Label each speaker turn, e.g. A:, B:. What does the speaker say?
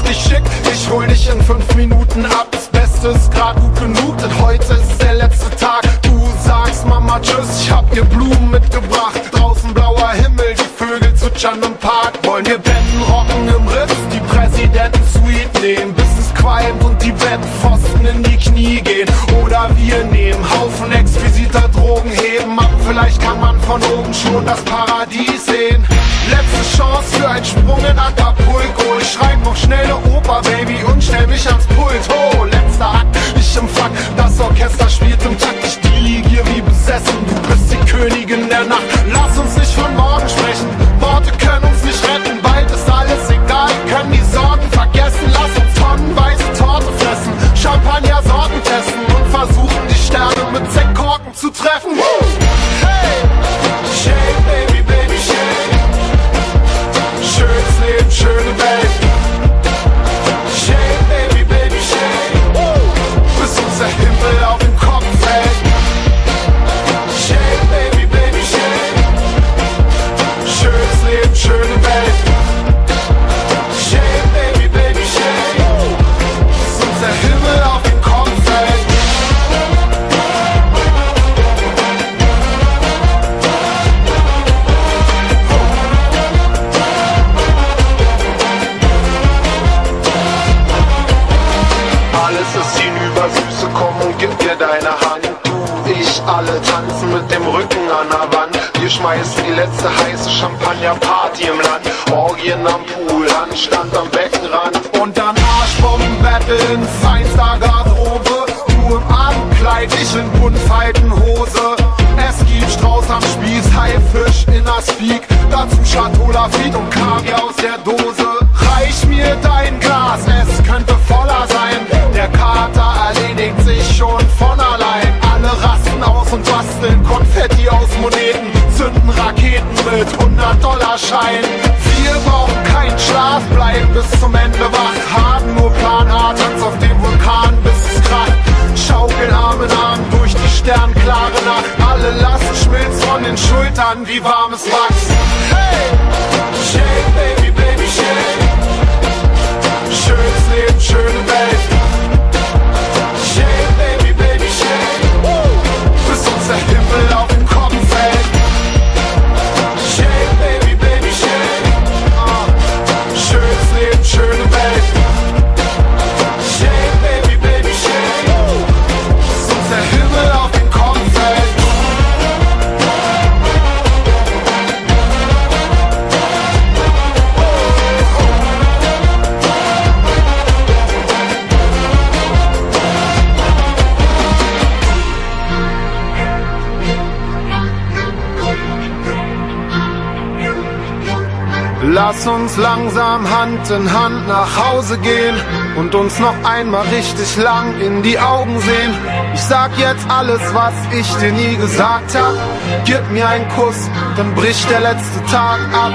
A: dich schick, ich hol dich in 5 Minuten ab. Das Beste ist grad gut genug, denn heute ist der letzte Tag. Du sagst Mama tschüss, ich hab ihr Blumen mitgebracht. Draußen blauer Himmel, die Vögel zwitschern im Park. Wollen wir Betten rocken im Ritz, die Präsidenten-Suite nehmen, bis es qualmt und die Bettpfosten in die Knie gehen. Oder wir nehmen Haufen exquisiter Drogen, heben ab, vielleicht kann man von oben schon das Paradies sehen. Letzte Chance für einen Sprung in Acapulco. Ich schreib noch schnell ne Oper, Baby, und stell mich ans Pult. Oh, letzter Akt, ich im Fuck, das Orchester spielt im Takt. Ich dirigier wie besessen, du bist die Königin der Nacht. Lass uns nicht von morgen sprechen, Worte können uns nicht retten. Bald ist alles egal, können die Sorgen vergessen. Lass uns tonnenweise Torte fressen, Champagner-Sorten testen und versuchen die Sterne mit Sektkorken zu treffen. Hey! Shake, baby, baby, shake. Schönes Leben, schöne Welt. Shake, baby, baby, shake. Bis uns der Himmel auf den Kopf fällt. Shake, baby, baby, shake. Schönes Leben, schöne Welt. Shake, baby, baby, shake. Bis uns der Himmel auf den Kopf fällt. Alles ist hinüber, Süße, komm und gib dir deine Hand. Du, ich, alle tanzen mit dem Rücken an der Wand. Wir schmeißen die letzte heiße Champagner-Party im Land. Orgien am Pool, Handstand am Beckenrand. Und dann Arschbomben-Battle in feinster Garderobe. Du im Abendkleid, ich in Buntfaltenhose. Es gibt Strauß am Spieß, Haifisch in der Speak. Dazu Chateau Lafite und Kaviar aus der Dose. Reich mir dein Glas, es könnte voller sein. Der Kater erledigt sich schon von allein. Alle rasten aus und basteln Konfetti aus Moneten. Zünden Raketen mit 100-Dollar-Scheinen. Wir brauchen keinen Schlaf, bleiben bis zum Ende wach. Haben nur Plan A, Tanz auf dem Vulkan, bis es kracht. Schaukeln Arm in Arm durch die sternklare Nacht. Alle lassen Schmilz von den Schultern wie warmes Wachs. Hey! Shake, baby, baby, shake. Schönes Leben, schöne Welt. Shake, baby, baby, shake. Bis uns der Himmel auf den Kopf fällt. Shake, baby, baby, shake. Schönes Leben, schöne Welt. Shake, baby, baby, shake. Bis uns der Himmel auf den Kopf fällt. Lass uns langsam Hand in Hand nach Hause gehen und uns noch einmal richtig lang in die Augen sehen. Ich sag jetzt alles, was ich dir nie gesagt hab. Gib mir einen Kuss, dann bricht der letzte Tag ab.